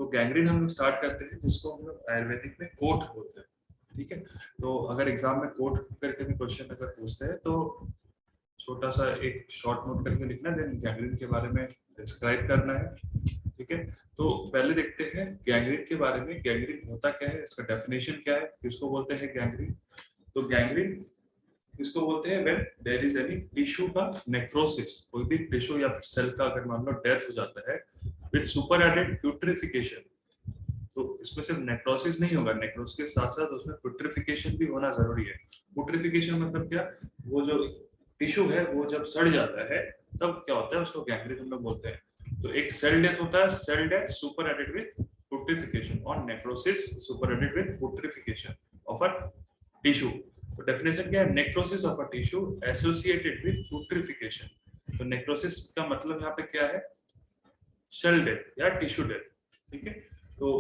तो गैंग्रीन हम लोग स्टार्ट करते हैं जिसको हम लोग आयुर्वेदिक में कोट बोलते हैं, ठीक है। तो अगर एग्जाम में कोट करके भी क्वेश्चन अगर पूछते हैं तो छोटा सा एक शॉर्ट नोट करके लिखना, देन गैंग्रीन के बारे में डिस्क्राइब करना है, ठीक है। तो पहले देखते हैं गैंग्रीन के बारे में, गैंग्रीन होता क्या है, इसका डेफिनेशन क्या है, किसको बोलते हैं गैंग्रीन। तो गैंग्रीन इसको बोलते हैं when there is any tissue का नेक्रोसिस, कोई भी टिश्यू या सेल का अगर मान लो डेथ हो जाता है विद सुपर एडेड प्यूट्रिफिकेशन। तो इसमें सिर्फ नेक्रोसिस नहीं होगा, नेक्रोसिस के साथ साथ उसमें प्यूट्रिफिकेशन भी होना जरूरी है। प्यूट्रिफिकेशन मतलब क्या, वो जो टिश्यू है वो जब सड़ जाता है तब क्या होता है, उसको गैंग्रीन हम लोग बोलते हैं। तो एक सेल डेथ होता है, cell death superadded with putrefaction, और necrosis superadded with putrefaction of a tissue. तो डेफिनेशन क्या है, necrosis of a tissue associated with putrefaction. तो नेक्रोसिस का मतलब यहाँ पे क्या है, सेल डेथ या टिश्यू डेथ, ठीक है। तो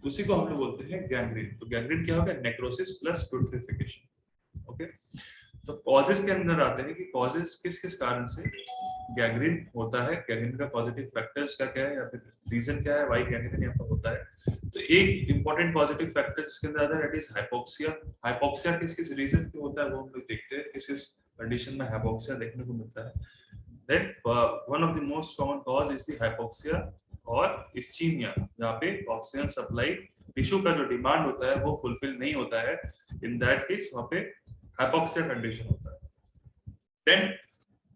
उसी को हम लोग बोलते हैं गैंग्रीन। तो गैंग्रीन क्या होगा, नेक्रोसिस प्लस प्यूट्रिफिकेशन, ओके। तो कॉजेस के अंदर आते हैं कि कॉजेस किस किस कारण से गैंग्रीन होता है, गैंग्रीन का पॉजिटिव फैक्टर्स क्या क्या है या फिर रीजन क्या है व्हाई गैंग्रीन यहाँ पर होता है। तो एक इंपॉर्टेंट पॉजिटिव फैक्टर जिसके अंदर आता है दैट इज हाइपोक्सिया। हाइपोक्सिया किस किस रीजन से होता है वो हम लोग देखते हैं, किस किस कंडीशन में हाइपोक्सिया देखने को मिलता है। Then one of the most common cause is the hypoxia और ischemia, जहाँ पे ऑक्सीजन सप्लाई टिश्यू का जो डिमांड होता है वो फुलफिल नहीं होता है, इन दैट केस वहाँ पे हाइपोक्सिया कंडीशन होता है। देन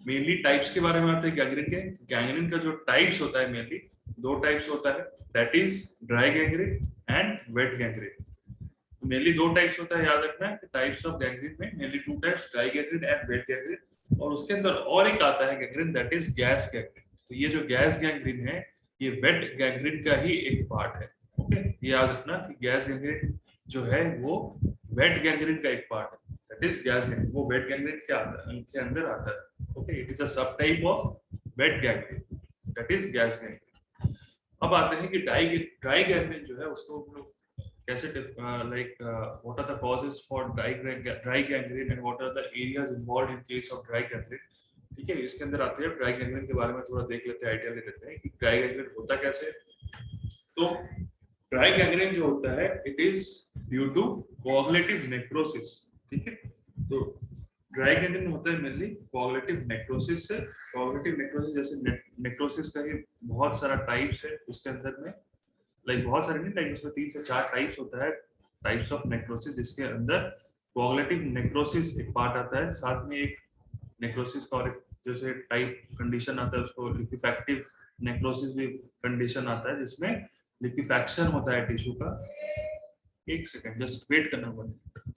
मेनली टाइप्स के बारे में आते हैं गैंग्रीन के। गैंग्रीन का जो टाइप्स होता है मेनली दो टाइप्स होता है, that is dry gangrene and wet gangrene. Mainly दो टाइप्स होता है, याद रखना है टाइप्स ऑफ गैंग्रीन में mainly two types, dry gangrene and wet gangrene. और उसके अंदर और एक आता है gangrene that is gas gangrene. तो ये जो गैस गैंग्रीन है ये वेट गैंग्रीन का ही एक पार्ट है, ओके। ये याद रखना कि गैस गैंग्रीन जो है वो वेट गैंग्रीन का एक पार्ट है, दैट इज गैस गैंग्रीन। वो वेट गैंग्रीन क्या आता है, उनके अंदर आता है, ओके। इट इज अ सब type of wet gangrene, that is gas gangrene. अब आते हैं कि ड्राई ड्राई गैंग्रीन जो है उसको हम लोग कैसे like what are the causes for dry gangrene and what are the areas involved in case of dry gangrene, ठीक है। इसके अंदर आते हैं ड्राई गैंग्रीन के बारे में थोड़ा देख लेते हैं, आइडिया ले लेते हैं कि ड्राई गैंग्रीन होता कैसे। तो ड्राई गैंग्रीन जो होता है it is due to coagulative necrosis, ठीक है। तो ड्राई गैंग्रीन होता है मेनली कोआगुलेटिव नेक्रोसिस से। कोआगुलेटिव नेक्रोसिस जैसे नेक्रोसिस का ही बहुत सारा टाइप्स है उसके अंदर में, लाइक बहुत सारे नहीं, लाइक उसमें 3 से 4 टाइप्स होता है, टाइप्स ऑफ नेक्रोसिस, जिसके अंदर कोआगुलेटिव नेक्रोसिस एक पार्ट आता है, साथ में एक नेक्रोसिस का और एक जैसे टाइप कंडीशन आता है उसको लिक्विफैक्टिव नेक्रोसिस भी कंडीशन आता है जिसमें लिक्विफैक्शन होता है टिश्यू का। एक सेकंड जस्ट वेट करना पड़ेगा।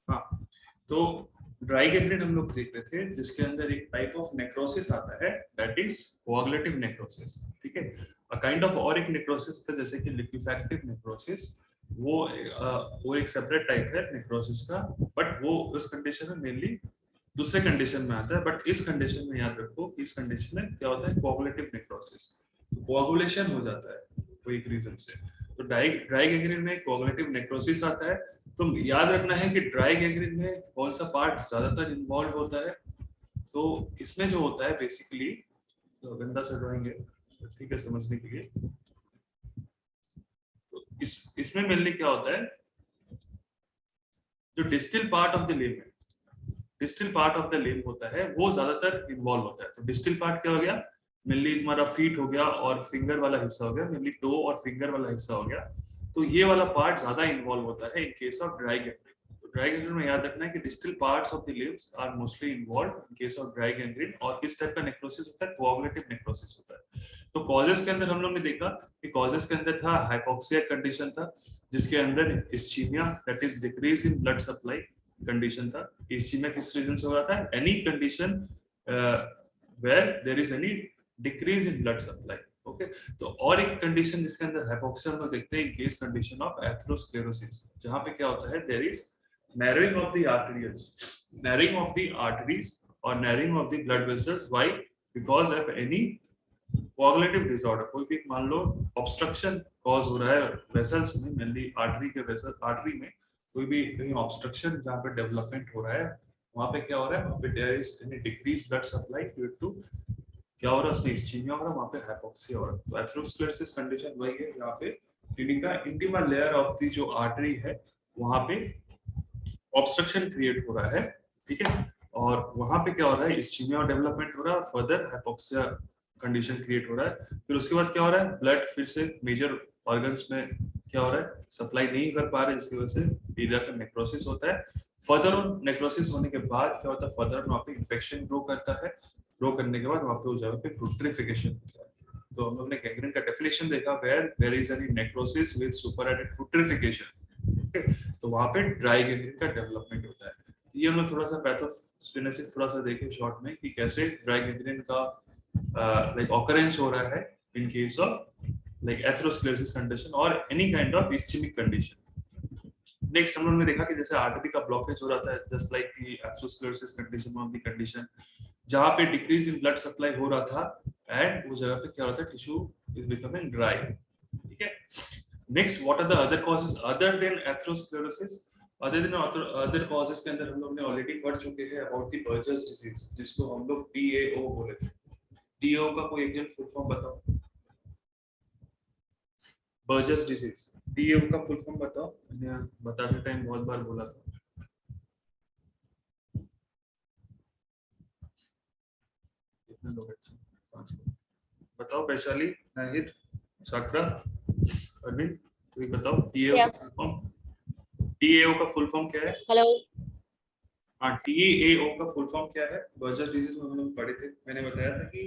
हाँ, तो ड्राई गैंग्रीन हम लोग देख रहे थे जिसके अंदर एक टाइप ऑफ नेक्रोसिस आता है, दैट इज कोआगुलेटिव नेक्रोसिस, ठीक है। अ काइंड ऑफ और एक नेक्रोसिस था जैसे कि लिक्विफैक्टिव नेक्रोसिस, वो एक सेपरेट टाइप है नेक्रोसिस का, बट वो उस कंडीशन में मेनली दूसरे कंडीशन में आता है। बट इस कंडीशन में याद रखो कि इस कंडीशन में क्या होता है, कोआगुलेटिव नेक्रोसिस, कोआगुलेशन हो जाता है कोई एक रीजन से। तो ड्राई ड्राई गैंग्रीन में कोआगुलेटिव नेक्रोसिस आता है। तो याद रखना है कि ड्राई गैंग्रीन में कौन सा पार्ट ज्यादातर इन्वॉल्व होता है। तो इसमें जो होता है बेसिकली, तो गंदा सा ड्राइंग है, तो ठीक है समझने के लिए। तो इसमें मेनली क्या होता है, जो distal part of the limb है, distal part of the limb होता है वो ज्यादातर इन्वॉल्व होता है। तो डिस्टल पार्ट क्या हो गया, मेनली तुम्हारा फीट हो गया और फिंगर वाला हिस्सा हो गया, मेनली टो और फिंगर वाला हिस्सा हो गया। तो ये वाला पार्ट ज्यादा इन्वॉल्व होता है in case of dry gangrene. तो ड्राई गैंग्रीन में याद रखना है कि distal parts of the limbs are mostly involve in case of dry gangrene. और किस टाइप का नेक्रोसिस होता है, कोआगुलेटिव नेक्रोसिस होता है। तो कॉजेस के अंदर हम लोग ने देखा कि कॉजेस के अंदर था हाइपोक्सिया कंडीशन था, जिसके अंदर ischaemia that is decrease in blood supply condition था। इस्चीमिया किस रीजन से हो रहा था, any condition where there is any decrease in blood supply, okay. तो और एक कंडीशन जिसके अंदर हाइपोक्सिया हम लोग देखते हैं, केस कंडीशन ऑफ एथेरोस्क्लेरोसिस, जहां पे क्या होता है, there is narrowing of the arteries, narrowing of the arteries और narrowing of the blood vessels. Why, because of any coagulative disorder, कोई भी मान लो ऑब्स्ट्रक्शन कॉज हो रहा है वेसल्स में, मेनली आर्टरी के वेसल, आर्टरी में कोई भी कहीं ऑब्स्ट्रक्शन जहाँ पे डेवलपमेंट हो रहा है, वहाँ पे क्या हो रहा है, वहाँ पे there is any decrease blood supply due to क्या हो रहा है, उसमें इस्चीमिया हो रहा है, वहाँ पे हाइपोक्सिया हो रहा है। तो एथेरोस्क्लेरोसिस कंडीशन वही है यहाँ पे इंटीमा लेयर ऑफ दी जो आर्टरी है वहाँ पे ऑब्स्ट्रक्शन क्रिएट हो रहा है, ठीक है। और वहाँ पे क्या हो रहा है, इस्चीमिया डेवलपमेंट हो रहा है, फर्दर हाइपोक्सिया कंडीशन क्रिएट हो रहा है। फिर उसके बाद क्या हो रहा है, ब्लड फिर से मेजर ऑर्गन्स में क्या हो रहा है, सप्लाई नहीं कर पा रहे, जिसकी वजह से एरिया का नेक्रोसिस होता है। फर्दर ऑन नेक्रोसिस होने के बाद क्या होता है, फर्दर वहाँ पे इन्फेक्शन ग्रो करता है, ग्रो करने के बाद वहाँ पे उस जगह पे पुट्रिफिकेशन होता है। तो हम लोग ने गैंग्रीन का डेफिनेशन देखा, where there is any necrosis with superadded putrefaction, okay. तो वहाँ पे ड्राई गैंग्रीन का डेवलपमेंट होता है। ये हम लोग थोड़ा सा पैथोजेनेसिस थोड़ा सा देखें शॉर्ट में कि कैसे ड्राई गैंग्रीन का like occurrence हो रहा है in case of like atherosclerosis condition or any kind of ischemic condition. Next हम लोगों ने देखा कि जैसे आर्टरी का ब्लॉकेज हो रहा था, just like the atherosclerosis condition of the condition, जहां पे डिक्रीज इन ब्लड सप्लाई हो रहा था एंड उस जगह पे क्या हो रहा था, टिश्यू इज बिकमिंग ड्राई, ठीक है। Next, what are the other causes other than atherosclerosis. Other causes के अंदर हम लोग ने ऑलरेडी पढ़ चुके हैं अबाउट द बर्जर्स डिजीज, जिसको हम लोग DAO बोले थे। DAO का कोई एक जन फुल फॉर्म बताओ, बर्जर्स डिजीज, DAO का फुल फॉर्म बताओ। मैंने बताते टाइम बहुत बार बोला था। कितने लोग अच्छे, 5 लोग बताओ, वैशाली, नाहिद, साकरा, अरविंद, कोई बताओ DAO का फुल फॉर्म, DAO का फुल फॉर्म क्या है। हेलो, हाँ, DAO का फुल फॉर्म क्या है, बर्जर्स डिजीज में हम लोग पढ़े थे, मैंने बताया था कि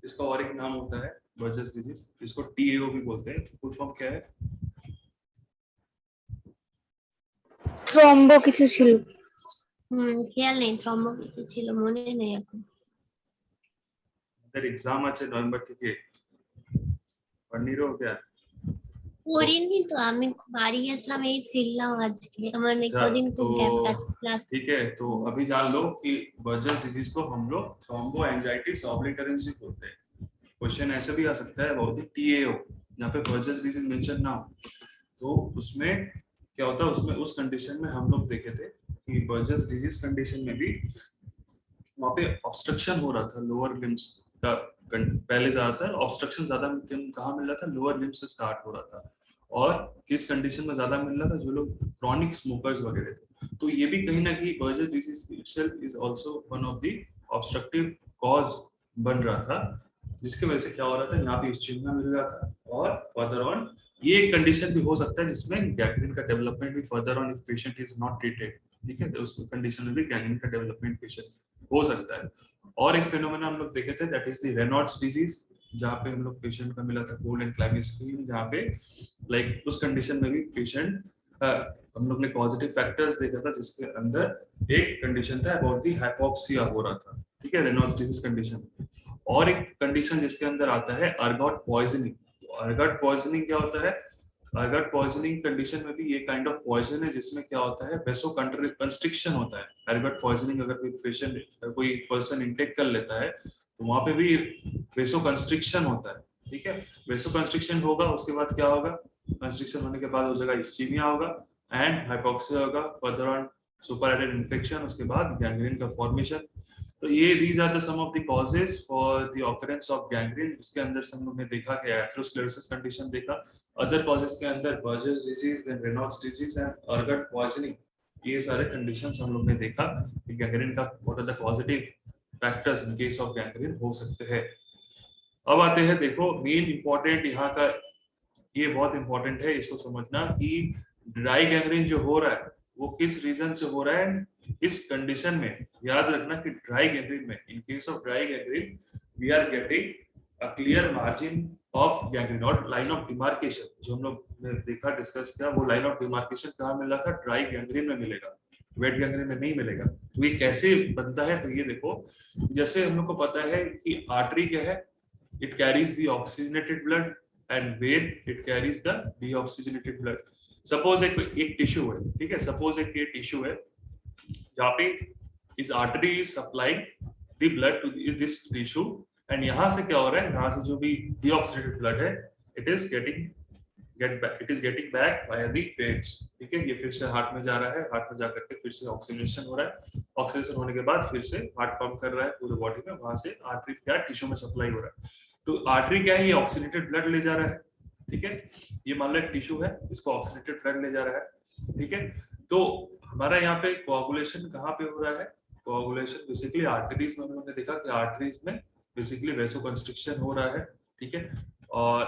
इसका और एक नाम होता है बर्जर्स डिजीज, इसको DAO भी बोलते हैं। फुल फॉर्म क्या है, থ্রম্বো কিছু ছিল। খেয়াল নেই, থ্রম্বো কিছু ছিল, মনে নেই এখন। আমাদের एग्जाम আছে নভেম্বর থেকে, পড়নি রো क्या পড়িনি তো, আমি বাড়ি গেছিলাম, এই ফিরলাম আজকে, আমার কদিন तो খুব গ্যাপ লাগছে। ठीक है। तो अभी जान लो कि बर्जर्स डिजीज को हम लोग थ्रोम्बो एंजाइटिस ऑब्लिटरेंस भी बोलते हैं। क्वेश्चन ऐसे भी आ सकता है अबाउट द TAO, जहाँ पे बर्जर्स डिजीज मेंशन ना हो, तो उसमें क्या होता है, उसमें उस कंडीशन में हम लोग देखे थे कि बर्जर्स डिजीज कंडीशन में भी वहाँ पे ऑब्स्ट्रक्शन हो रहा था लोअर लिम्स का। पहले ज्यादातर ऑब्स्ट्रक्शन ज्यादा कहाँ मिल रहा था, लोअर लिम्स से स्टार्ट हो रहा था। और किस कंडीशन में ज्यादा मिल रहा था, जो लोग क्रॉनिक स्मोकर्स वगैरह थे। तो ये भी कहीं ना कहीं Berger disease itself is also one of the obstructive cause बन रहा था, जिसकी वजह से क्या हो रहा था, यहाँ पे इस्चीमिया मिल रहा था। और फर्दर ऑन ये एक कंडीशन भी हो सकता है जिसमें गैंग्रीन का डेवलपमेंट भी further on if patient is not treated, ठीक है, तो उस कंडीशन में भी गैंग्रीन का डेवलपमेंट पेशेंट हो सकता है। और एक फिनोमेना हम लोग देखे थे, that is the Reynolds disease, जहाँ पे हम लोग पेशेंट का मिला था कोल्ड एंड क्लाइमी स्क्रीन, जहाँ पे लाइक उस कंडीशन में भी पेशेंट हम लोग ने पॉजिटिव फैक्टर्स देखा था जिसके अंदर एक कंडीशन था अबाउट दी हाइपोक्सिया हो रहा था, ठीक है, रेनॉल्ड्स डिजीज कंडीशन, और एक कंडीशन जिसके अंदर आता है अर्गॉट पॉइजनिंग। तो अर्गॉट पॉइजनिंग क्या होता है? अर्गॉट पॉइजनिंग कंडीशन में भी ये काइंड ऑफ पॉइजन है जिसमें क्या होता है, वेसो कंस्ट्रिक्शन होता है। अर्गॉट पॉइजनिंग अगर कोई पेशेंट, कोई पर्सन इंटेक कर लेता है तो वहां पे भी वेसो कंस्ट्रिक्शन होता है, ठीक है। वेसो कंस्ट्रिक्शन होगा, उसके बाद क्या होगा, कंस्ट्रिक्शन होने के बाद हो जाएगा इस्चीमिया होगा एंड हाइपोक्सिया होगा, फर्दर ऑन सुपरएडेड इन्फेक्शन, उसके बाद गैंग्रीन का फॉर्मेशन। तो ये these are the some of the causes for the occurrence of gangrene. उसके अंदर से हम लोग ने देखा कि एथेरोस्क्लेरोसिस कंडीशन देखा, अदर कॉजेज के अंदर Buerger's disease, then Raynaud's disease and ergot poisoning, ये सारे कंडीशंस हम लोग ने देखा कि गैंग्रीन का what are the positive factors in case of gangrene हो सकते हैं। अब आते हैं, देखो मेन इंपॉर्टेंट यहाँ का, ये बहुत इंपॉर्टेंट है इसको समझना कि ड्राई गैंग्रीन जो हो रहा है वो किस रीजन से हो रहा है। इस कंडीशन में याद रखना कि ड्राई गैंग्रीन में, in case of dry gangrene, we are getting a clear margin of gangrene और लाइन ऑफ डिमार्केशन। जो हम लोग ने देखा, डिस्कस किया, वो लाइन ऑफ डिमार्केशन कहाँ मिल रहा था? ड्राई गैंग्रीन में मिलेगा, वेट गैंग्रीन में नहीं मिलेगा। तो ये कैसे बनता है? तो ये देखो, जैसे हम लोग को पता है कि आर्टरी क्या है, it carries the oxygenated blood and vein it carries the deoxygenated blood। Suppose एक टिश्यू है, ठीक है, सपोज एक ये टिश्यू है जहाँ पे इस artery is supplying the blood to this tissue, and यहाँ से क्या हो रहा है, यहाँ से जो भी डीऑक्सीडेटेड ब्लड है it is getting back via the veins, ठीक है। ये फिर से हार्ट में जा रहा है, हार्ट में जाकर के फिर से ऑक्सीजनेशन हो रहा है, ऑक्सीजनेशन होने के बाद फिर से हार्ट पंप कर रहा है पूरे बॉडी में, वहां से आर्टरी क्या टिश्यू में सप्लाई हो रहा है। तो आर्टरी क्या है, ये ऑक्सीडेटेड ब्लड ले जा रहा है, ठीक है। ये मान लो एक टिश्यू है, इसको ऑक्सीडेटेड ब्लड ले जा रहा है, ठीक है। तो हमारा यहाँ पे कोआगुलेशन कहाँ पे हो रहा है? कोआगुलेशन बेसिकली आर्टरीज में, हम लोगों ने देखा कि आर्टरीज में बेसिकली वेसो कंस्ट्रिक्शन हो रहा है, ठीक है। और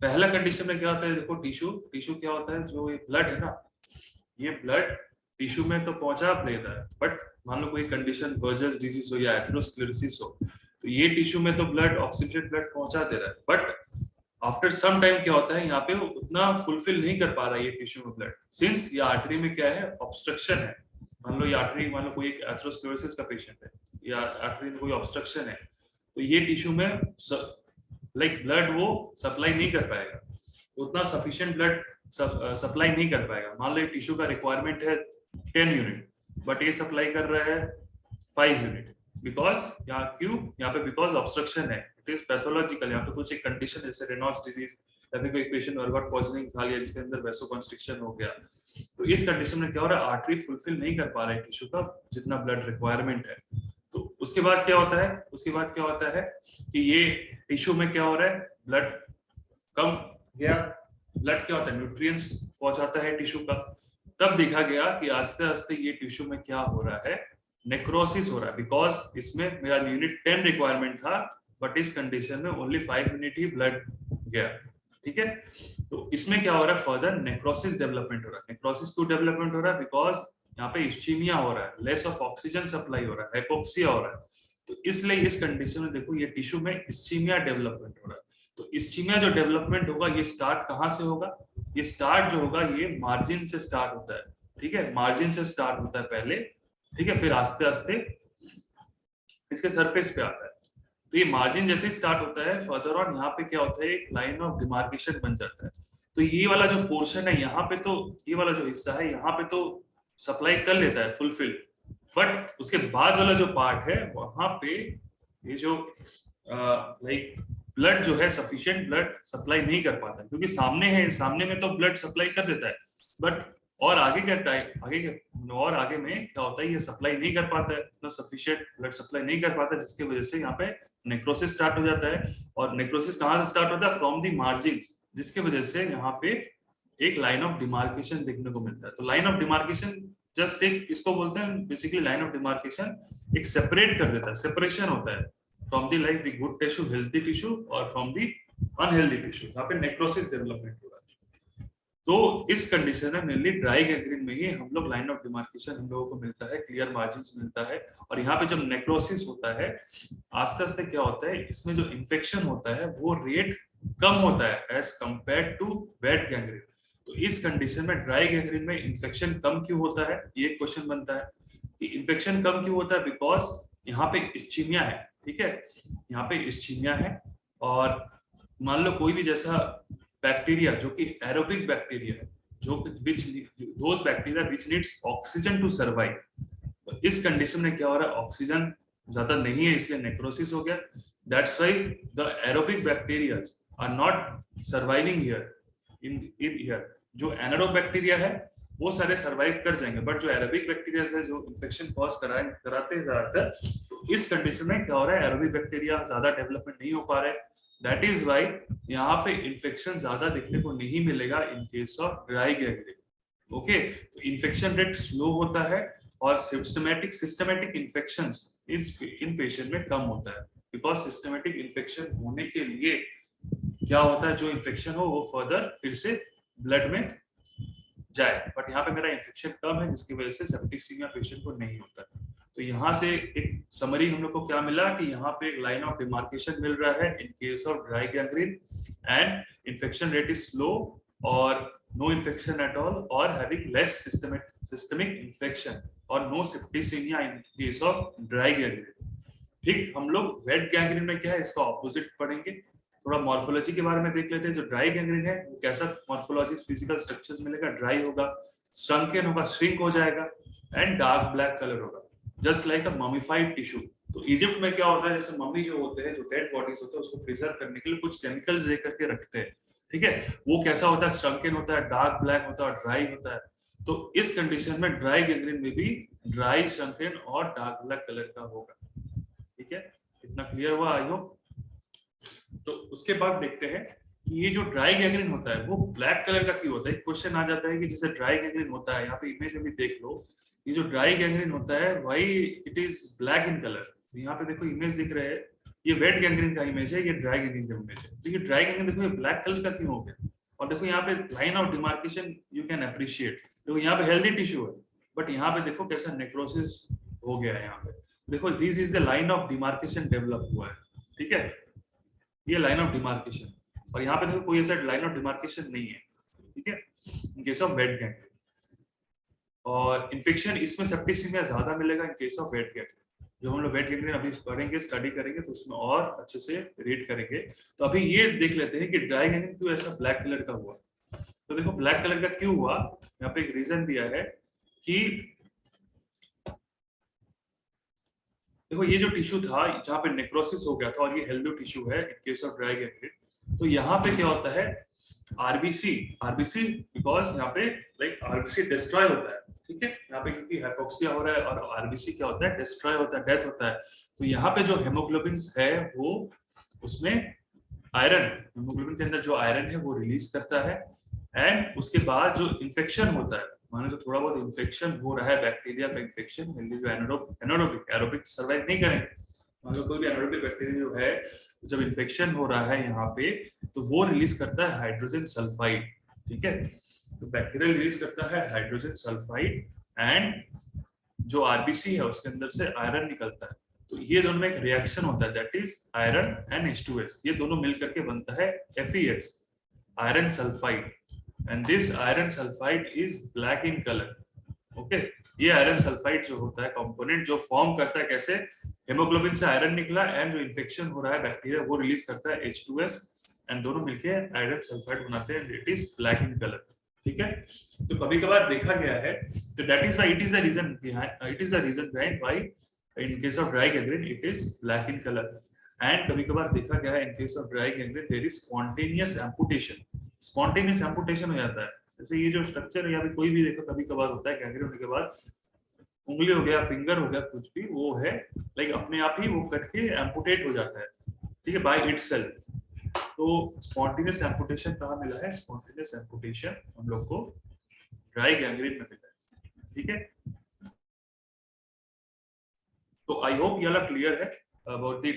पहला कंडीशन में क्या होता है, देखो टिश्यू क्या होता है, जो ये ब्लड है ना, ये ब्लड टिश्यू में तो पहुंचा देता है, बट मान लो कोई कंडीशन बर्जर्स डिजीज हो या एथेरोस्क्लेरोसिस हो, तो ये टिश्यू में तो ब्लड, ऑक्सीडेटेड ब्लड पहुंचा दे रहा है, बट आफ्टर सम टाइम क्या होता है, यहाँ पे वो उतना फुलफिल नहीं कर पा रहा है ये टिश्यू में ब्लड, सिंस ये आर्टरी में क्या है, ऑब्स्ट्रक्शन है। मान लो ये आर्टरी, मान लो कोई एक एथेरोस्क्लेरोसिस का पेशेंट है, या आर्टरी में कोई ऑब्स्ट्रक्शन है, तो ये टिश्यू में लाइक ब्लड वो सप्लाई नहीं कर पाएगा, उतना सफिशिएंट ब्लड सप्लाई नहीं कर पाएगा। मान लो टिश्यू का रिक्वायरमेंट है 10 यूनिट, बट ये सप्लाई कर रहा है 5 यूनिट, बिकॉज यहाँ क्यों, यहाँ पे बिकॉज ऑब्स्ट्रक्शन है, इट इज पैथोलॉजिकल। यहाँ पे कुछ एक कंडीशन जैसे रेनॉल्ड्स डिजीज या फिर कोई पेशेंट अर्गॉट पॉइजनिंग खा लिया जिसके अंदर वेसो कंस्ट्रिक्शन हो गया, तो इस कंडीशन में क्या हो रहा है, आर्टरी फुलफिल नहीं कर पा रहा है टिश्यू का जितना ब्लड रिक्वायरमेंट है। तो उसके बाद क्या होता है, उसके बाद क्या होता है कि ये टिश्यू में क्या हो रहा है, ब्लड कम गया, ब्लड क्या होता है, न्यूट्रिएंट्स पहुंचाता है टिश्यू का। तब देखा गया कि आस्ते आस्ते ये टिश्यू में क्या हो रहा है, नेक्रोसिस हो रहा है, बिकॉज इसमें मेरा यूनिट 10 रिक्वायरमेंट था, बट इस कंडीशन में ओनली 5 यूनिट ही ब्लड गया, ठीक है। तो इसमें क्या हो रहा है, फर्दर नेक्रोसिस डेवलपमेंट हो रहा है। नेक्रोसिस क्यों डेवलपमेंट हो रहा है, बिकॉज यहाँ पे इस्चीमिया हो रहा है, लेस ऑफ ऑक्सीजन सप्लाई हो रहा है, हाइपोक्सिया हो रहा है। तो इसलिए इस कंडीशन में देखो ये टिश्यू में इस्चीमिया डेवलपमेंट हो रहा है। तो इस्चीमिया जो डेवलपमेंट होगा, ये स्टार्ट कहाँ से होगा, ये स्टार्ट जो होगा ये मार्जिन से स्टार्ट होता है, ठीक है, मार्जिन से स्टार्ट होता है पहले, ठीक है, फिर आस्ते आस्ते इसके सरफेस पे आता है। तो ये मार्जिन जैसे ही स्टार्ट होता है, फर्दर ऑन यहाँ पे क्या होता है, एक लाइन ऑफ डिमार्केशन बन जाता है। तो ये वाला जो पोर्शन है यहाँ पे, तो ये वाला जो हिस्सा है यहाँ पे तो सप्लाई कर लेता है फुलफिल, बट उसके बाद वाला जो पार्ट है वहां पे ये जो लाइक ब्लड जो है सफिशिएंट ब्लड सप्लाई नहीं कर पाता, क्योंकि सामने है, सामने में तो ब्लड सप्लाई कर देता है, बट और आगे क्या टाइम, और आगे में क्या होता है, ये सप्लाई नहीं कर पाता है, इतना सफिशिएंट ब्लड सप्लाई नहीं कर पाता, जिसकी वजह से यहाँ पे नेक्रोसिस स्टार्ट हो जाता है। और नेक्रोसिस कहाँ से स्टार्ट होता है, फ्रॉम दी मार्जिन्स, जिसकी वजह से यहाँ पे एक लाइन ऑफ डिमार्केशन देखने को मिलता है। तो लाइन ऑफ डिमार्केशन जस्ट एक, इसको बोलते हैं बेसिकली लाइन ऑफ डिमार्केशन, एक सेपरेट कर देता है, सेपरेशन होता है from the like the good tissue, healthy tissue, और फ्रॉम दी अनहेल्थी टिश्यू, यहाँ पे नेक्रोसिस डेवलपमेंट हो रहा है। तो इस कंडीशन में मेनली ड्राई गैंग्रीन में ही हम लोग लाइन ऑफ डिमार्केशन हम लोगों को मिलता है, क्लियर मार्जिन्स मिलता है। और यहाँ पे जब नेक्रोसिस होता है, आस्ते आस्ते क्या होता है, इसमें जो इन्फेक्शन होता है वो रेट कम होता है as compare to wet gangrene. तो इस कंडीशन में ड्राई गैंग्रीन में इन्फेक्शन कम क्यों होता है, ये क्वेश्चन बनता है कि इन्फेक्शन कम क्यों होता है, बिकॉज यहाँ पे इस्चीमिया है, ठीक है, यहाँ पे इस्चीमिया है, और मान लो कोई भी जैसा बैक्टीरिया जो कि एरोबिक बैक्टीरिया है, जो those bacteria which needs oxygen to survive, तो इस कंडीशन में क्या हो रहा है, ऑक्सीजन ज्यादा नहीं है इसलिए नेक्रोसिस हो गया, that's why the aerobic bacteria are not surviving here in here. जो एनारोब बैक्टीरिया है वो सारे सर्वाइव कर जाएंगे, बट जो एरोबिक बैक्टीरिया है जो इन्फेक्शन कॉज कराते हैं ज्यादातर, तो इस कंडीशन में क्या हो रहा है, एरोबिक बैक्टीरिया ज्यादा डेवलपमेंट नहीं हो पा रहे, दैट इज व्हाई यहाँ पे इन्फेक्शन ज्यादा देखने को नहीं मिलेगा इन case of dry gangrene. Okay, तो इन्फेक्शन रेट स्लो होता है और सिस्टमेटिक इन्फेक्शंस इस इन पेशेंट में कम होता है, बिकॉज सिस्टमेटिक इन्फेक्शन होने के लिए क्या होता है, जो इन्फेक्शन हो वो फर्दर फिर से ब्लड में जाए, बट यहाँ पे मेरा इन्फेक्शन कम है जिसकी वजह से सेप्टिसीमिया पेशेंट को नहीं होता। तो यहाँ से एक समरी हम लोग को क्या मिला कि यहाँ पे एक लाइन ऑफ डिमार्केशन मिल रहा है in case of dry gangrene and infection rate is slow और नो इन्फेक्शन एट ऑल और हैविंग लेस सिस्टमिक इन्फेक्शन और no septicaemia in case of dry gangrene. ठीक, हम लोग वेट गैंग्रीन में क्या है इसका ऑपोजिट पढ़ेंगे, थोड़ा मॉर्फोलॉजी के बारे में देख लेते हैं। जो ड्राई गैंग्रीन है वो कैसा मॉर्फोलॉजी फिजिकल स्ट्रक्चर्स मिलेगा, ड्राई होगा, श्रंकन होगा, श्रिंक हो जाएगा एंड डार्क ब्लैक कलर होगा, जस्ट लाइक अ ममीफाइड टिश्यू। तो इजिप्ट में क्या होता है, जैसे मम्मी जो होते हैं, जो डेड बॉडीज होते हैं, उसको प्रिजर्व करने के लिए कुछ केमिकल्स दे करके रखते हैं, ठीक है, वो कैसा होता है, श्रंकन होता है, डार्क ब्लैक होता है, ड्राई होता है। तो इस कंडीशन में ड्राई गैंग्रीन में भी ड्राई, श्रंकन और डार्क ब्लैक कलर का होगा, ठीक है, इतना क्लियर हुआ आई होप। तो उसके बाद देखते हैं कि ये जो ड्राई गैंग्रीन होता है वो ब्लैक कलर का क्यों होता है। एक क्वेश्चन आ जाता है कि जैसे ड्राई गैंग्रीन होता है, यहाँ पे इमेज में भी देख लो, ये जो ड्राई गैंग्रीन होता है why it is black in colour. यहाँ पे देखो इमेज दिख रहा है, ये वेट गैंग्रीन का इमेज है, ये ड्राई गैंग्रीन का इमेज है। तो ये ड्राई गैंग्रीन देखो ये ब्लैक कलर का क्यों हो गया, और देखो यहाँ पे line of demarcation you can appreciate, देखो यहाँ पे हेल्दी टिश्यू है बट यहाँ पे देखो कैसा नेक्रोसिस हो गया है, यहाँ पे देखो this is the line of demarcation develop हुआ है, ठीक है, ये लाइन ऑफ डिमार्केशन, और यहाँ पे देखो कोई ऐसा लाइन ऑफ डिमार्केशन नहीं है, ठीक है, in case of wet gangrene. और इन्फेक्शन इसमें सेप्टिसीमिया ज्यादा मिलेगा इन केस ऑफ वेट गैंग्रीन। जो हम लोग वेट गैंग्रीन अभी पढ़ेंगे, स्टडी करेंगे तो उसमें और अच्छे से रीड करेंगे। तो अभी ये देख लेते हैं कि ड्राई गैंग्रीन क्यों ऐसा ब्लैक कलर का हुआ। तो देखो ब्लैक कलर का क्यों हुआ, यहाँ पे एक रीजन दिया है कि देखो ये जो टिश्यू था जहाँ पे नेक्रोसिस हो गया था और ये हेल्दी टिश्यू है in case of dry gangrene, तो यहाँ पे क्या होता है, आरबीसी बिकॉज यहाँ पे लाइक आरबीसी डिस्ट्रॉय होता है, ठीक है, यहाँ पे क्योंकि हाइपोक्सिया हो रहा है और आरबीसी क्या होता है, डिस्ट्रॉय होता है, डेथ होता है। तो यहाँ पे जो हेमोग्लोबिन है वो उसमें आयरन, हेमोग्लोबिन के अंदर जो आयरन है वो रिलीज करता है, एंड उसके बाद जो इन्फेक्शन होता है, मानो जो थोड़ा बहुत इन्फेक्शन हो रहा है, बैक्टीरिया का इन्फेक्शन, जो एनारोबिक सर्वाइव नहीं करेंगे, मान लो कोई भी एनारोबिक बैक्टीरिया जो है, जब इन्फेक्शन हो रहा है यहाँ पे तो वो रिलीज करता है हाइड्रोजन सल्फाइड, ठीक है, तो बैक्टीरिया रिलीज करता है हाइड्रोजन सल्फाइड एंड जो आरबीसी है उसके अंदर से आयरन निकलता है। तो ये दोनों में एक रिएक्शन होता है, that is iron and H2S, ये दोनों मिल करके बनता है FeS, iron sulphide, and this iron sulphide is black in colour. Okay, ये आयरन सल्फाइड जो होता है कंपोनेंट जो फॉर्म करता है, कैसे, हेमोग्लोबिन से आयरन निकला एंड जो इन्फेक्शन हो रहा है बैक्टीरिया वो रिलीज करता है H2S एंड दोनों मिलके आयरन सल्फाइड बनाते हैं, it is black in colour, ठीक है। तो कभी कभार देखा गया है, तो that is why it is the reason behind why in case of dry gangrene it is black in colour, and कभी कभार देखा गया है in case of dry gangrene there is spontaneous amputation हो जाता है। जैसे ये जो स्ट्रक्चर है यहाँ पे कोई भी देखो कभी कभार होता है, गैंग्रीन होने के बाद उंगली हो गया, फिंगर हो गया, कुछ भी वो है लाइक अपने आप ही वो कट के एम्पुटेट हो जाता है, ठीक है, बाय इटसेल्फ। तो स्पॉन्टेनियस एम्पुटेशन कहाँ मिला है, स्पॉन्टेनियस एम्पुटेशन हम लोग को ड्राई गैंग्रीन में मिला है, ठीक है। तो आई होप ये वाला क्लियर है अबाउट द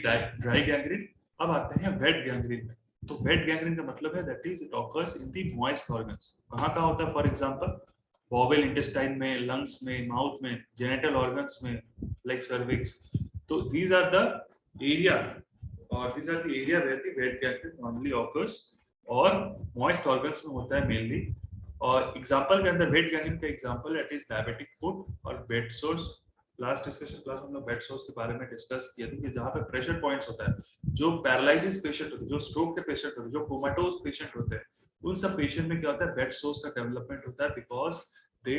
ड्राई गैंग्रीन। अब आते हैं वेट गैंग्रीन में। तो वेट गैंग्रीन का मतलब है that is it occurs in the moist organs. कहाँ कहाँ होता है, फॉर एग्जांपल बॉवेल इंटेस्टाइन में, लंग्स में, माउथ में, जेनिटल ऑर्गन्स में लाइक सर्विक्स। तो these are the area where the wet gastritis normally occurs, और moist organs में होता है mainly और एग्जांपल के अंदर वेट गैंग्रीन का example it is diabetic foot और bed sores. Last discussion class में हम लोग बेड सोर्स के बारे में डिस्कस किया था कि जहाँ पे प्रेशर पॉइंट्स होता है, जो पैरालिसिस पेशेंट होते हैं, जो स्ट्रोक के पेशेंट होते हैं, जो कोमाटोज पेशेंट होते हैं, उन सब पेशेंट में क्या होता है, बेड सोर्स का डेवलपमेंट होता है because they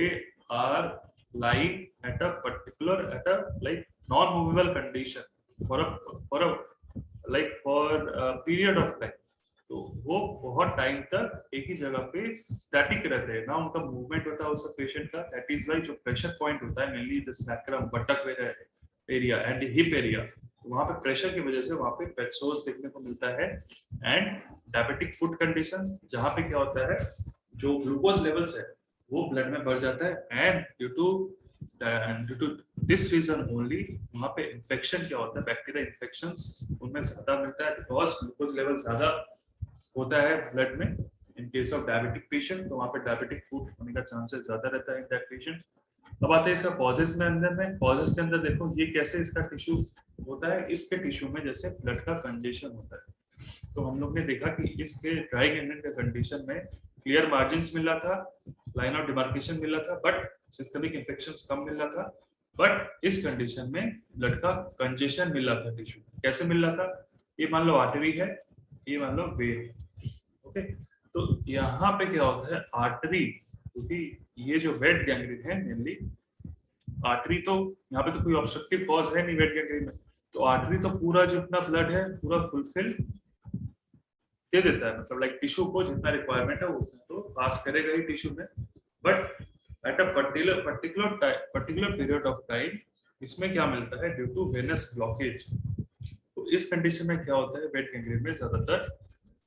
are lying at a particular at a like non-movable condition for a like for a period of time। तो वो बहुत टाइम तक एक ही जगह पे स्टैटिक रहते हैं ना, उनका मूवमेंट होता है उस पेशेंट का। दैट इज वाई जो प्रेशर पॉइंट होता है mainly the sacrum बटक area and hip area, वहां पे प्रेशर की वजह से वहां पे बेड सोर्स देखने को मिलता है। एंड डायबिटिक फुट कंडीशंस जहां पे क्या होता है, जो ग्लूकोज लेवल्स है वो ब्लड में बढ़ जाता है and due to this reason only वहां पे इन्फेक्शन क्या होता है, बैक्टीरिया इन्फेक्शंस उनमें ज्यादा मिलता है बिकॉज ग्लूकोज लेवल ज्यादा होता है ब्लड में। In case of diabetic patient तो वहां पे डायबिटिक फुट होने का चांसेस ज्यादा रहता है इन दैट पेशेंट। अब आते हैं इसका कॉजेस में अंदर में। कॉजेस के अंदर देखो ये कैसे इसका टिश्यू होता है, इसके टिश्यू में जैसे ब्लड का कंजेशन होता है। तो हम लोग ने देखा कि इसके ड्राई गैंग्रीन के कंडीशन में क्लियर मार्जिन्स मिल रहा था, लाइन ऑफ डिमार्केशन मिल रहा था, बट सिस्टमिक इन्फेक्शंस कम मिल रहा था। बट इस कंडीशन में ब्लड का कंजेशन मिल रहा था टिश्यू। कैसे मिल रहा था, ये मान लो आर्टरी है, ये मान लो वेन। ओके, तो यहाँ पे क्या होता है, आर्टरी, क्योंकि ये जो वेट गैंग्रीन है मेनली आर्टरी, तो यहाँ पे तो कोई ऑब्स्ट्रक्टिव कॉज है नहीं वेट गैंग्रीन में, तो आर्टरी तो पूरा जितना ब्लड है पूरा फुलफिल दे देता है, मतलब लाइक टिश्यू को जितना रिक्वायरमेंट है उतना तो पास करेगा ही टिश्यू में। But at a particular period of time इसमें क्या मिलता है, ड्यू टू वेनस ब्लॉकेज। तो इस कंडीशन में क्या होता है, वेट गैंग्रीन में ज्यादातर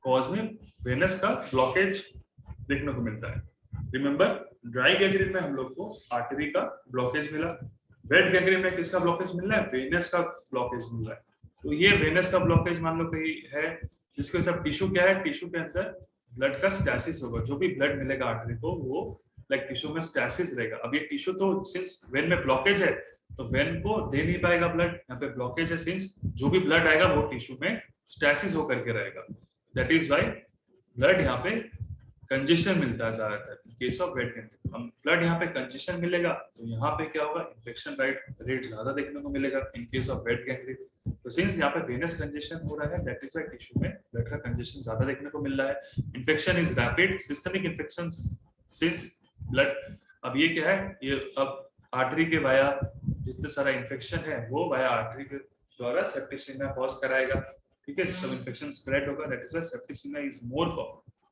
कॉज में वेनस का ब्लॉकेज देखने को मिलता है। रिमेंबर, ड्राई गैंग्रीन में हम लोग को आर्टरी का ब्लॉकेज मिला, वेट गैंग्रीन में किसका ब्लॉकेज मिल रहा है, वेनस का ब्लॉकेज मिल रहा है। तो ये वेनस का ब्लॉकेज मान लो कहीं है, जिसके सब टिश्यू क्या है, टिश्यू के अंदर ब्लड का स्टैसिस होगा, जो भी ब्लड मिलेगा आर्टरी को वो लाइक टिश्यू में स्टैसिस रहेगा। अब ये टिश्यू तो सिंस वेन में ब्लॉकेज है तो वेन को दे नहीं पाएगा ब्लड, यहाँ पे ब्लॉकेज है, सिंस जो भी ब्लड आएगा वो टिश्यू में स्टैसिस होकर के रहेगा। दैट इज वाई ब्लड यहाँ पे कंजेशन मिलता है ज्यादातर केस ऑफ वेट गैंग्रीन। हम ब्लड यहाँ पे कंजेशन मिलेगा तो यहाँ पे क्या होगा, इन्फेक्शन रेट ज्यादा देखने को मिलेगा इन केस ऑफ वेट गैंग्रीन। तो सिंस यहाँ पे वेनस कंजेशन हो रहा है दैट इज वाई टिश्यू में ब्लड का कंजेशन ज्यादा देखने को मिल रहा है। Infection is rapid, systemic infection since blood, अब ये क्या है, ये अब आर्टरी के वाया जितने सारा इन्फेक्शन है वो वाया आर्टरी के द्वारा सेप्टिसिमिया कॉज कराएगा। ठीक है, सब इन्फेक्शन स्प्रेड होगा, that is why septicaemia is more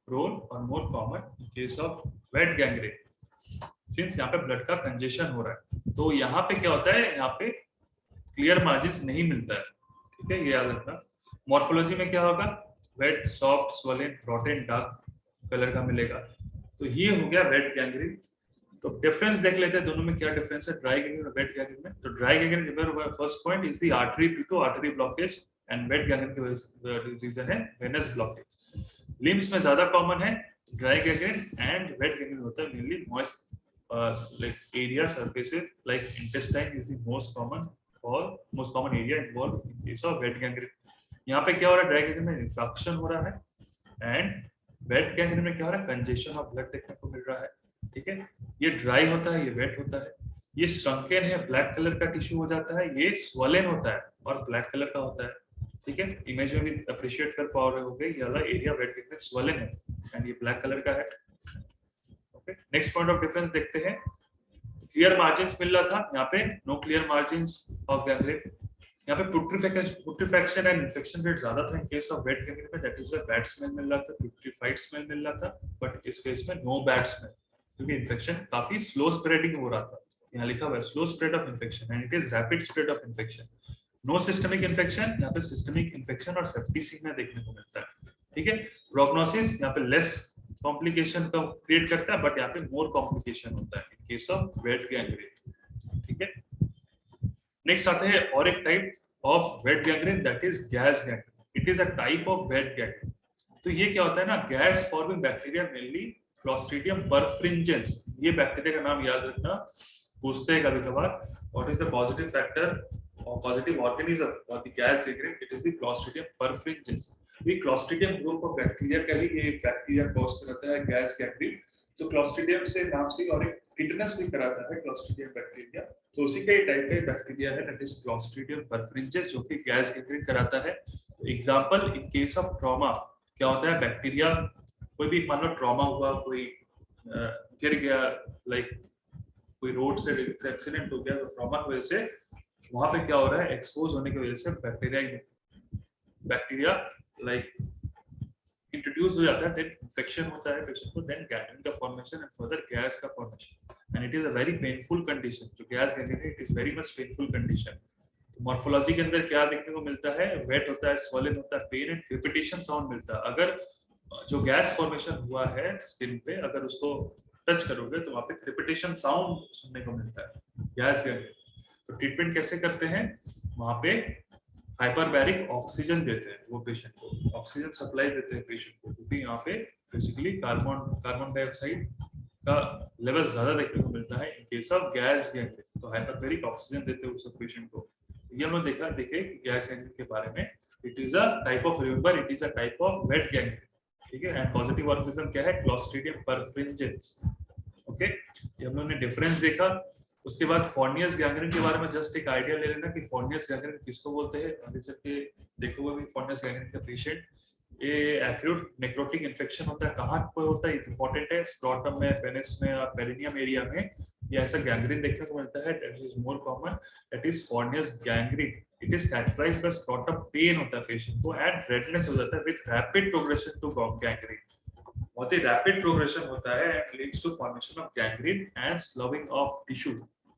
prone और more common in case of wet gangrene since यहाँ पे ब्लड का कंजेशन हो रहा है। तो यहाँ पे क्या होता है, यहाँ पे क्लियर मार्जिन्स नहीं मिलता है। ठीक है, ये याद रखना। मॉर्फोलॉजी में क्या होगा, wet, soft, swollen, rotten, dark colour का मिलेगा। तो ये हो गया वेट गैंग्रीन। तो डिफरेंस देख लेते हैं दोनों में क्या डिफरेंस है, ड्राई गैंग्रीन और वेट गैंग्रीन में। तो dry gangrene remember first point is the artery due to artery blockage and wet gangrene की रीजन है वेनस ब्लॉकेज। लिम्स में ज्यादा कॉमन है dry gangrene and wet gangrene होता है mainly moist like area surfaces like intestine is the most common area involved in case of wet gangrene। यहाँ पे क्या हो रहा है, ड्राई गैंग्रीन में इन्फेक्शन हो रहा है एंड वेट गैंग्रीन में क्या हो रहा है, कंजेशन ऑफ ब्लड देखने को मिल रहा है। ठीक है, ये ड्राई होता है, ये वेट होता है, ये श्रंकेन है, ब्लैक कलर का टिश्यू हो जाता है, ये स्वोलेन होता है और ब्लैक कलर का होता है। ठीक है, इमेज में भी अप्रिशिएट कर पा रहे होंगे, ये वाला एरिया वेट गैंग्रीन में स्वोलेन है एंड ये ब्लैक कलर का है। Okay, next point of difference देखते हैं। क्लियर मार्जिन्स मिल रहा था, यहाँ पे no clear margins of gangrene. यहाँ पे पुट्रिफैक्शन एंड इन्फेक्शन रेट ज्यादा था in case of wet gangrene में, that is why bad smell मिल रहा था, पुट्रिफाइड स्मेल मिल रहा था। बट इस केस में नो बैड स्मेल, क्योंकि इन्फेक्शन काफी स्लो स्प्रेडिंग हो रहा था। यहाँ लिखा हुआ है slow spread of infection and it is rapid spread of infection. No systemic infection, यहाँ पे सिस्टमिक इन्फेक्शन और सेप्टिसिमिया देखने को मिलता है। ठीक है, प्रोग्नोसिस यहाँ पे लेस कॉम्प्लिकेशन का क्रिएट करता है बट यहाँ पे मोर कॉम्प्लिकेशन होता है in case of wet gangrene. ठीक है, नेक्स्ट आते हैं और एक type of wet gangrene that is gas gangrene. It is a type of wet gangrene. तो ये क्या होता है ना, gas forming bacteria mainly Clostridium perfringens, ये बैक्टीरिया का नाम याद रखना, पूछते हैं कभी कभार, what is the positive factor or positive organism or the gas gangren, it is the Clostridium perfringens। ये क्लॉस्ट्रीडियम ग्रुप ऑफ बैक्टीरिया का ही ये बैक्टीरिया कॉज करता है गैस गैंग्रीन। तो क्लोस्ट्रीडियम से नाम से और एक टिटनस भी कराता है क्लोस्ट्रीडियम बैक्टीरिया, तो उसी का ही टाइप का बैक्टीरिया है दैट इज क्लोस्ट्रीडियम परफ्रिंजेस जो कि गैस गैंग्रीन कराता है। Example in case of trauma क्या होता है, बैक्टीरिया कोई भी मान लो ट्रॉमा हुआ, कोई गिर गया, लाइक कोई रोड से एक्सीडेंट हो गया, तो ट्रॉमा की वजह से वहां पे क्या हो रहा है, एक्सपोज होने की वजह से बैक्टीरिया लाइक इंट्रोड्यूस हो जाता है, देन इन्फेक्शन होता है पेशेंट को, देन गैंग्रीन का फॉर्मेशन एंड फर्दर गैस का formation, and it is a very painful condition. जो गैस गैंग्रीन है it is very much painful condition. Morphology के अंदर क्या देखने को मिलता है, वेट होता है, स्वॉलन होता है, पेन एंड क्रिपिटेशन साउंड मिलता है। अगर जो गैस फॉर्मेशन हुआ है स्किन पे, अगर उसको टच करोगे तो वहाँ पे क्रिपिटेशन साउंड सुनने को मिलता है गैस गैंग्रीन। तो ट्रीटमेंट कैसे करते हैं, वहाँ पे हाइपरबैरिक ऑक्सीजन देते हैं वो पेशेंट को, ऑक्सीजन सप्लाई देते हैं पेशेंट को, क्योंकि यहाँ पे बेसिकली कार्बन डाइऑक्साइड का लेवल ज्यादा देखने को मिलता है in case of gas gangrene, तो हाइपरबैरिक ऑक्सीजन देते हैं उस पेशेंट को। ये हम लोग देखे गैस गैंग्रीन के बारे में, it is a type of, remember it is a type of wet gangrene, ठीक है। एंड पॉजिटिव ऑर्गेनिज्म क्या है, क्लोस्ट्रीडियम परफ्रिंजेंस, ओके। ये हम लोग ने डिफरेंस देखा। उसके बाद फॉर्नियस गैंग्रीन के बारे में जस्ट एक आइडिया ले लेना कि फॉर्नियस गैंग्रीन किसको बोलते हैं। अभी जब के देखोगे भी फॉर्नियस गैंग्रीन का पेशेंट, ये एक्यूट नेक्रोटिक इन्फेक्शन होता है, कहाँ पे होता है इंपॉर्टेंट है, स्क्रोटम में, पेनिस में और पेरिनियम एरिया में ये ऐसा गैंग्रीन देखने को मिलता है, that is more common, that is Fournier's gangrene. It is characterised by scrotum pain होता है पेशेंट को, एंड रेडनेस हो जाता है with rapid progression to gangrene, बहुत ही रैपिड प्रोग्रेशन होता है and leads to formation of gangrene and sloughing of tissue.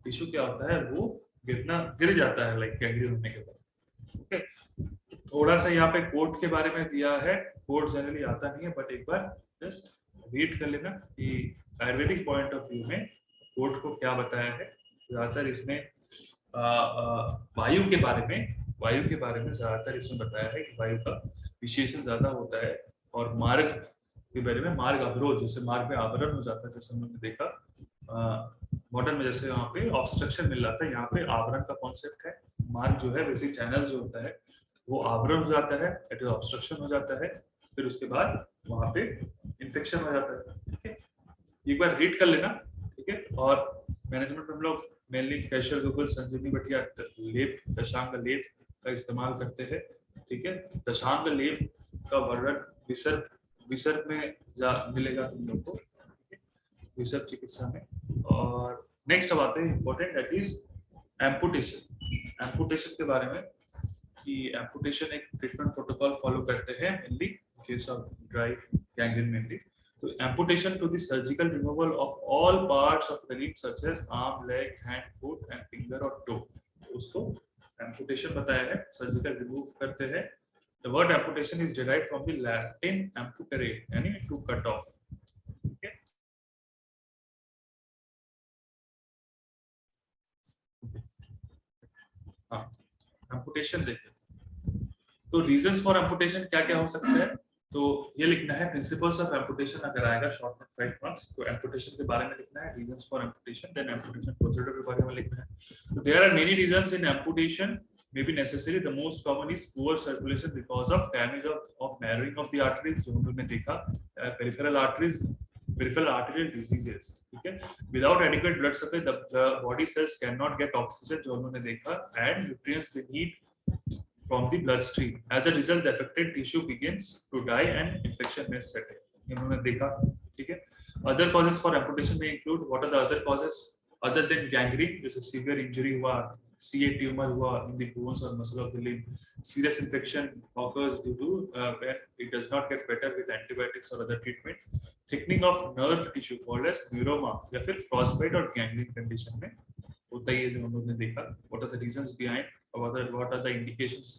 Tissue क्या होता है, वो गिर जाता है लाइक गैंग्रीन होने के बाद, ओके। थोड़ा सा यहाँ पे कोड के बारे में दिया है, कोड जनरली आता नहीं है, बट एक बार जस्ट रीड कर लेना कि आयुर्वेदिक पॉइंट ऑफ व्यू में कोड को क्या बताया है। ज्यादातर इसमें वायु के बारे में ज्यादातर इसमें बताया है कि वायु का विशेषण ज्यादा होता है, और मार्ग के बारे में, मार्ग अवरोध, जैसे मार्ग में आवरण हो जाता है, जैसे हमने देखा मॉडर्न में, जैसे वहाँ पे ऑब्स्ट्रक्शन मिल रहा था, यहाँ पे आवरण का कॉन्सेप्ट है। मार्ग जो है बेसिक चैनल जो होता है वो आवरण हो जाता है, इट इज ऑब्स्ट्रक्शन हो जाता है, फिर उसके बाद वहाँ पे इन्फेक्शन हो जाता है, ठीक है। एक बार रीड कर लेना, ठीक है। और मैनेजमेंट में हम लोग मेनली कैशर गूगल संजीवनी बटिया लेप, दशांग लेप का इस्तेमाल करते हैं, ठीक है। दशांग लेप का वर्णन विसर्ग में मिलेगा तुम लोग को, विसर्ग चिकित्सा में। और नेक्स्ट अब आते हैं important, that is amputation. Amputation के बारे में कि एम्पुटेशन एक ट्रीटमेंट प्रोटोकॉल फॉलो करते हैं mainly case of dry gangrene mainly. तो amputation to the surgical removal of all parts of the limb such as arm, leg, hand, foot and finger और toe, उसको एम्पुटेशन बताया है, surgical remove करते हैं। The word amputation is derived from the Latin amputare, यानी to cut off. Okay. हाँ, amputation देखते। तो reasons for amputation क्या क्या हो सकते हैं, तो ये लिखना है principles of amputation अगर आएगा short में 5 marks, तो amputation के बारे में लिखना है, reasons for amputation, then amputation procedure के बारे में लिखना है। तो there are many reasons in amputation may be necessary. The most common is poor circulation because of damage of narrowing of the arteries, जो हम लोग ने देखा, peripheral arterial diseases, ठीक है। Without adequate blood supply, the body cells cannot get oxygen, जो हम लोग ने देखा, and nutrients they need from the bloodstream. As a result, the affected tissue begins to die and infection may set in. ये हम लोग ने देखा, ठीक है। Other causes for amputation may include, what are the other causes other than gangrene, जैसे severe injury हुआ, CA tumor हुआ in the bones or muscle of the limb, serious infection occurs due to when it does not get better with antibiotics or other treatment, thickening of nerve tissue called as neuroma, या फिर frostbite और gangrene condition में होता ही है, जो हम लोग ने देखा। What are the reasons behind, what are the indications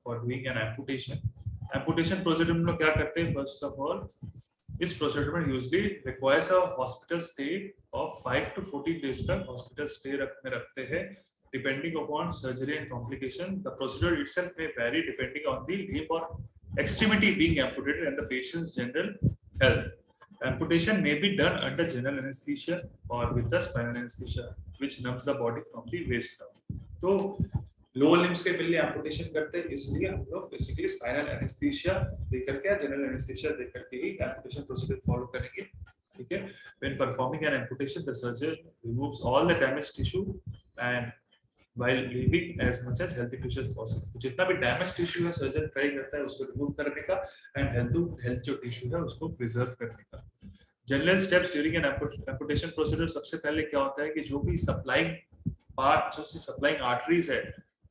for doing an amputation? Amputation procedure हम लोग क्या करते हैं, first of all इस प्रोसीजर में usually requires a hospital stay of 5 to 14 days तक हॉस्पिटल स्टे में रखते हैं, depending upon surgery and complication. The procedure itself may vary depending on the limb or extremity being amputated and the patient's general health. Amputation may be done under general anesthesia or with the spinal anesthesia, which numbs the body from the waist down. तो lower limbs के पहले amputation करते हैं, इसलिए हम लोग basically spinal anaesthesia देकर के, जनरल एनेस्थीसिया देकर के ही एम्पुटेशन प्रोसीजर फॉलो करेंगे, ठीक ठीक है। When performing an amputation, the surgeon removes all the damaged tissue and while leaving as much as healthy tissue as possible. तो जितना भी डैमेज टिश्यू है सर्जन ट्राई करता है उसको रिमूव करने का एंड हेल्थ जो टिश्यू है उसको प्रिजर्व करने का। General steps during an amputation procedure, सबसे पहले क्या होता है कि जो भी सप्लाइंग पार्ट, जो सप्लाइंग आर्टरीज है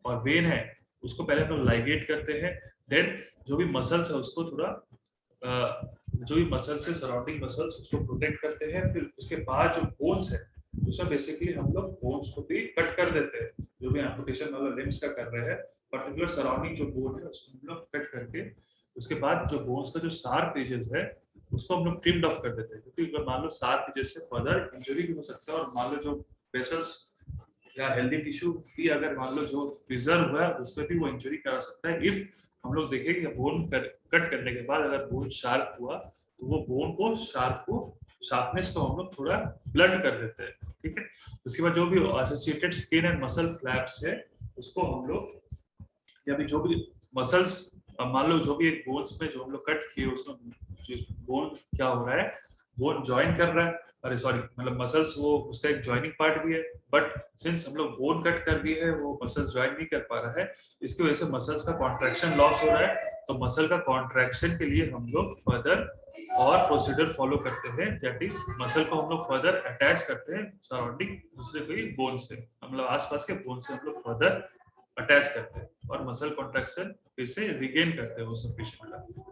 और वेन है उसको पहले हम लोग लाइगेट करते हैं। देन जो भी मसल्स है उसको थोड़ा जो भी मसल्स से सराउंडिंग मसल्स उसको प्रोटेक्ट करते हैं। फिर उसके बाद जो बोन्स है उसमें बेसिकली हम लोग बोन्स को भी कट कर देते हैं। जो भी एम्पुटेशन वाला लिम्स का कर रहे हैं पर्टिकुलर सराउंडिंग जो बोन है उसको हम लोग कट करके उसके बाद जो बोन्स का जो शार्प एजेस है उसको हम लोग ट्रिम्ड ऑफ कर देते हैं, क्योंकि अगर मान लो शार्प एजेस से फर्दर इंजरी भी हो सकता है और मान लो जो वेसल्स या हेल्दी टिश्यू भी अगर मान लो जो प्रिजर्व हुआ है उस पर भी वो इंजरी करा सकता है। इफ हम लोग देखें कि बोन कट करने के बाद अगर बोन शार्प हुआ तो वो बोन को शार्पनेस को हम लोग थोड़ा ब्लंट कर देते हैं, ठीक है। उसके बाद जो भी associated skin and muscle flaps है उसको हम लोग या भी जो भी मसल्स मान लो जो भी एक बोन्स में जो हम लोग कट किए उसमें जो बोन क्या हो रहा है, बोन ज्वाइन कर रहा है, अरे सॉरी मतलब मसल्स वो उसका एक ज्वाइनिंग पार्ट भी है, बट सिंस हम लोग बोन कट कर दिए है वो मसल्स ज्वाइन नहीं कर पा रहा है, इसकी वजह से मसल्स का कॉन्ट्रैक्शन लॉस हो रहा है। तो मसल का कॉन्ट्रैक्शन के लिए हम लोग फर्दर और प्रोसीजर फॉलो करते हैं, दैट इज मसल को हम लोग फर्दर अटैच करते हैं सराउंडिंग दूसरे कोई बोन से, मतलब आसपास के बोन से हम लोग फर्दर अटैच करते हैं और मसल कॉन्ट्रैक्शन फिर से रिगेन करते हैं वो सब पेशेंट का।